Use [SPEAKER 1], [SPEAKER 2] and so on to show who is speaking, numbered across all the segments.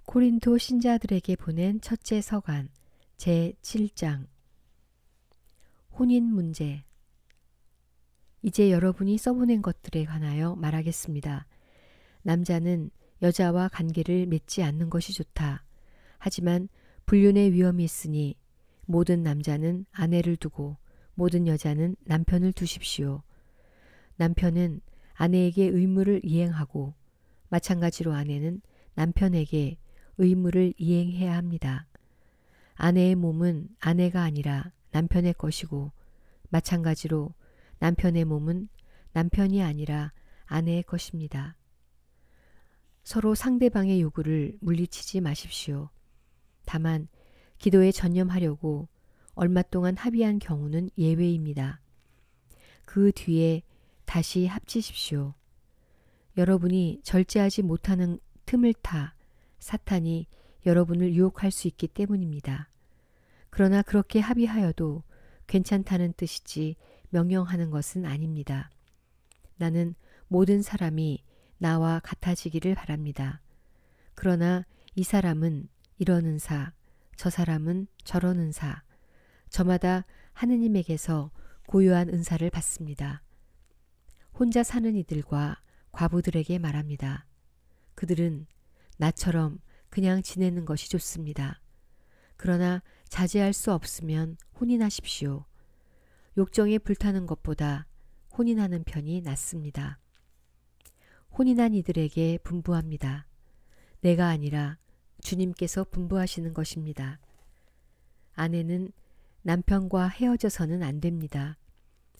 [SPEAKER 1] 고린도 신자들에게 보낸 첫째 서간 제7장. 혼인 문제. 이제 여러분이 써보낸 것들에 관하여 말하겠습니다. 남자는 여자와 관계를 맺지 않는 것이 좋다. 하지만 불륜의 위험이 있으니 모든 남자는 아내를 두고 모든 여자는 남편을 두십시오. 남편은 아내에게 의무를 이행하고 마찬가지로 아내는 남편에게 의무를 이행해야 합니다. 아내의 몸은 아내가 아니라 남편의 것이고 마찬가지로 남편의 몸은 남편이 아니라 아내의 것입니다. 서로 상대방의 요구를 물리치지 마십시오. 다만 기도에 전념하려고 얼마 동안 합의한 경우는 예외입니다. 그 뒤에 다시 합치십시오. 여러분이 절제하지 못하는 틈을 타 사탄이 여러분을 유혹할 수 있기 때문입니다. 그러나 그렇게 합의하여도 괜찮다는 뜻이지 명령하는 것은 아닙니다. 나는 모든 사람이 나와 같아지기를 바랍니다. 그러나 이 사람은 이러는 사, 저 사람은 저러는 사, 저마다 하느님에게서 고유한 은사를 받습니다. 혼자 사는 이들과 과부들에게 말합니다. 그들은 나처럼 그냥 지내는 것이 좋습니다. 그러나 자제할 수 없으면 혼인하십시오. 욕정에 불타는 것보다 혼인하는 편이 낫습니다. 혼인한 이들에게 분부합니다. 내가 아니라 주님께서 분부하시는 것입니다. 아내는 남편과 헤어져서는 안 됩니다.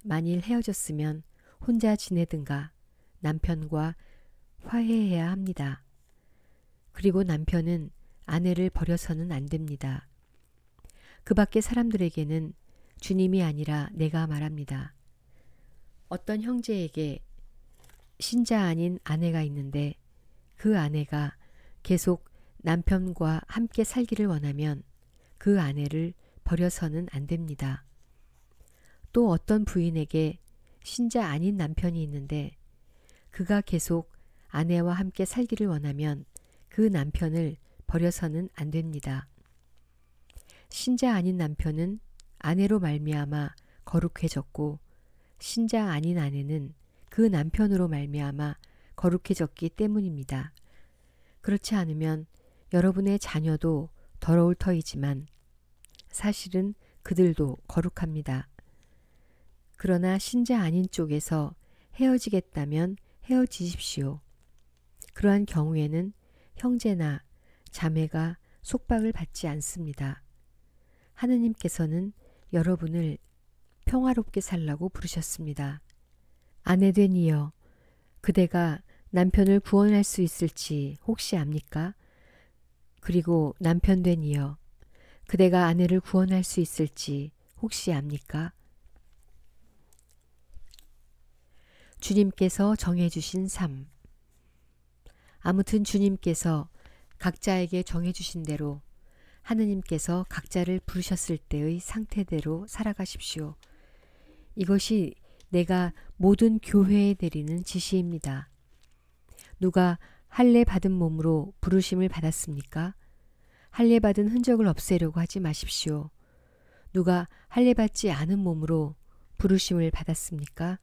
[SPEAKER 1] 만일 헤어졌으면 혼자 지내든가 남편과 화해해야 합니다. 그리고 남편은 아내를 버려서는 안 됩니다. 그 밖의 사람들에게는 주님이 아니라 내가 말합니다. 어떤 형제에게 신자 아닌 아내가 있는데 그 아내가 계속 남편과 함께 살기를 원하면 그 아내를 버려서는 안 됩니다. 또 어떤 부인에게 신자 아닌 남편이 있는데 그가 계속 아내와 함께 살기를 원하면 그 남편을 버려서는 안 됩니다. 신자 아닌 남편은 아내로 말미암아 거룩해졌고 신자 아닌 아내는 그 남편으로 말미암아 거룩해졌기 때문입니다. 그렇지 않으면 여러분의 자녀도 더러울 터이지만 사실은 그들도 거룩합니다. 그러나 신자 아닌 쪽에서 헤어지겠다면 헤어지십시오. 그러한 경우에는 형제나 자매가 속박을 받지 않습니다. 하느님께서는 여러분을 평화롭게 살라고 부르셨습니다. 아내된 이여, 그대가 남편을 구원할 수 있을지 혹시 압니까? 그리고 남편된 이여, 그대가 아내를 구원할 수 있을지 혹시 압니까? 주님께서 정해주신 삶. 아무튼 주님께서 각자에게 정해주신 대로 하느님께서 각자를 부르셨을 때의 상태대로 살아가십시오. 이것이 내가 모든 교회에 내리는 지시입니다. 누가 할례 받은 몸으로 부르심을 받았습니까? 할례 받은 흔적을 없애려고 하지 마십시오. 누가 할례 받지 않은 몸으로 부르심을 받았습니까?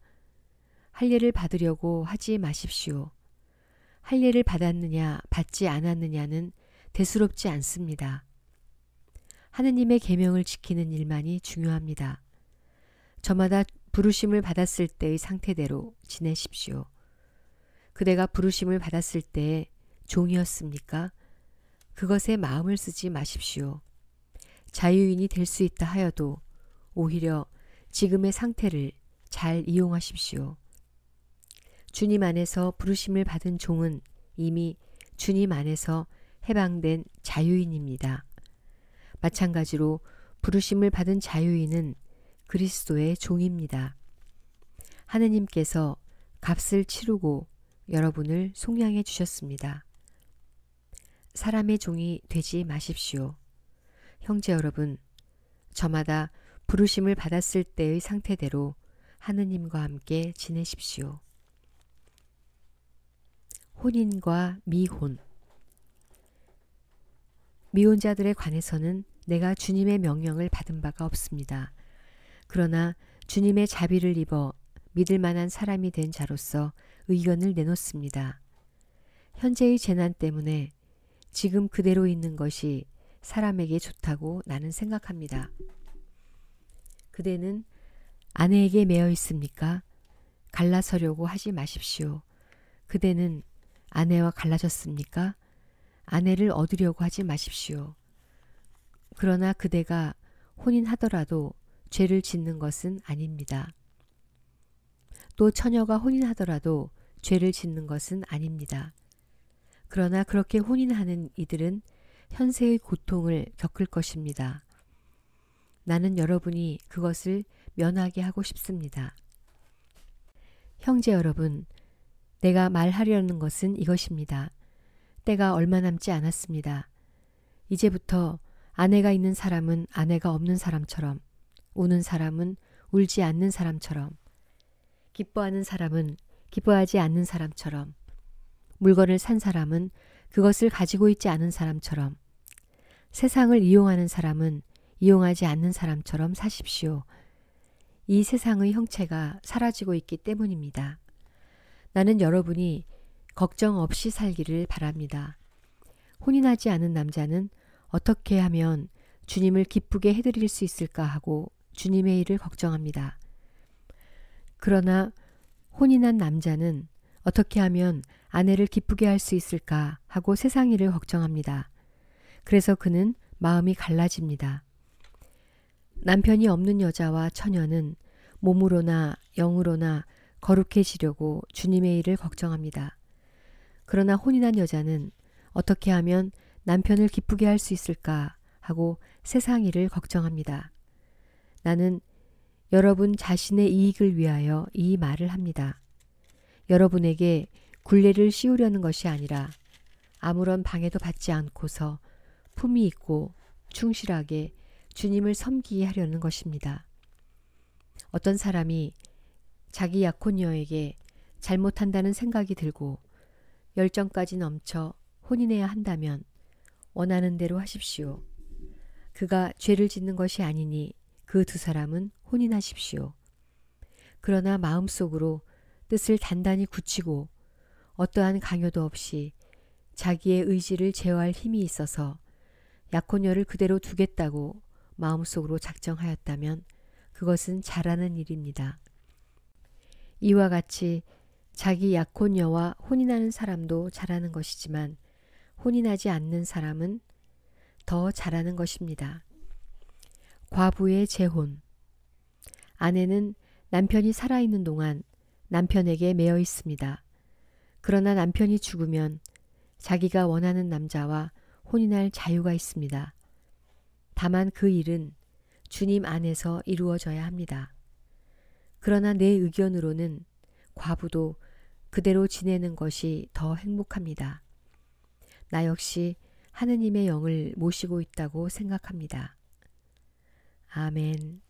[SPEAKER 1] 할례를 받으려고 하지 마십시오. 할례를 받았느냐 받지 않았느냐는 대수롭지 않습니다. 하느님의 계명을 지키는 일만이 중요합니다. 저마다 부르심을 받았을 때의 상태대로 지내십시오. 그대가 부르심을 받았을 때에 종이었습니까? 그것에 마음을 쓰지 마십시오. 자유인이 될 수 있다 하여도 오히려 지금의 상태를 잘 이용하십시오. 주님 안에서 부르심을 받은 종은 이미 주님 안에서 해방된 자유인입니다. 마찬가지로 부르심을 받은 자유인은 그리스도의 종입니다. 하느님께서 값을 치르고 여러분을 속량해 주셨습니다. 사람의 종이 되지 마십시오. 형제 여러분, 저마다 부르심을 받았을 때의 상태대로 하느님과 함께 지내십시오. 혼인과 미혼. 미혼자들에 관해서는 내가 주님의 명령을 받은 바가 없습니다. 그러나 주님의 자비를 입어 믿을 만한 사람이 된 자로서 의견을 내놓습니다. 현재의 재난 때문에 지금 그대로 있는 것이 사람에게 좋다고 나는 생각합니다. 그대는 아내에게 매여 있습니까? 갈라서려고 하지 마십시오. 그대는 아내와 갈라졌습니까? 아내를 얻으려고 하지 마십시오. 그러나 그대가 혼인하더라도 죄를 짓는 것은 아닙니다. 또 처녀가 혼인하더라도 죄를 짓는 것은 아닙니다. 그러나 그렇게 혼인하는 이들은 현세의 고통을 겪을 것입니다. 나는 여러분이 그것을 면하게 하고 싶습니다. 형제 여러분, 내가 말하려는 것은 이것입니다. 때가 얼마 남지 않았습니다. 이제부터 아내가 있는 사람은 아내가 없는 사람처럼, 우는 사람은 울지 않는 사람처럼, 기뻐하는 사람은 기뻐하지 않는 사람처럼, 물건을 산 사람은 그것을 가지고 있지 않은 사람처럼, 세상을 이용하는 사람은 이용하지 않는 사람처럼 사십시오. 이 세상의 형체가 사라지고 있기 때문입니다. 나는 여러분이 걱정 없이 살기를 바랍니다. 혼인하지 않은 남자는 어떻게 하면 주님을 기쁘게 해드릴 수 있을까 하고 주님의 일을 걱정합니다. 그러나 혼인한 남자는 어떻게 하면 아내를 기쁘게 할 수 있을까 하고 세상 일을 걱정합니다. 그래서 그는 마음이 갈라집니다. 남편이 없는 여자와 처녀는 몸으로나 영으로나 거룩해지려고 주님의 일을 걱정합니다. 그러나 혼인한 여자는 어떻게 하면 남편을 기쁘게 할 수 있을까 하고 세상 일을 걱정합니다. 나는 여러분 자신의 이익을 위하여 이 말을 합니다. 여러분에게 굴레를 씌우려는 것이 아니라 아무런 방해도 받지 않고서 품위 있고 충실하게 주님을 섬기게 하려는 것입니다. 어떤 사람이 자기 약혼녀에게 잘못한다는 생각이 들고 열정까지 넘쳐 혼인해야 한다면 원하는 대로 하십시오. 그가 죄를 짓는 것이 아니니 그 두 사람은 혼인하십시오. 그러나 마음속으로 뜻을 단단히 굳히고 어떠한 강요도 없이 자기의 의지를 제어할 힘이 있어서 약혼녀를 그대로 두겠다고 마음속으로 작정하였다면 그것은 잘하는 일입니다. 이와 같이 자기 약혼녀와 혼인하는 사람도 잘하는 것이지만 혼인하지 않는 사람은 더 잘하는 것입니다. 과부의 재혼. 아내는 남편이 살아있는 동안 남편에게 매여 있습니다. 그러나 남편이 죽으면 자기가 원하는 남자와 혼인할 자유가 있습니다. 다만 그 일은 주님 안에서 이루어져야 합니다. 그러나 내 의견으로는 과부도 그대로 지내는 것이 더 행복합니다. 나 역시 하느님의 영을 모시고 있다고 생각합니다. 아멘.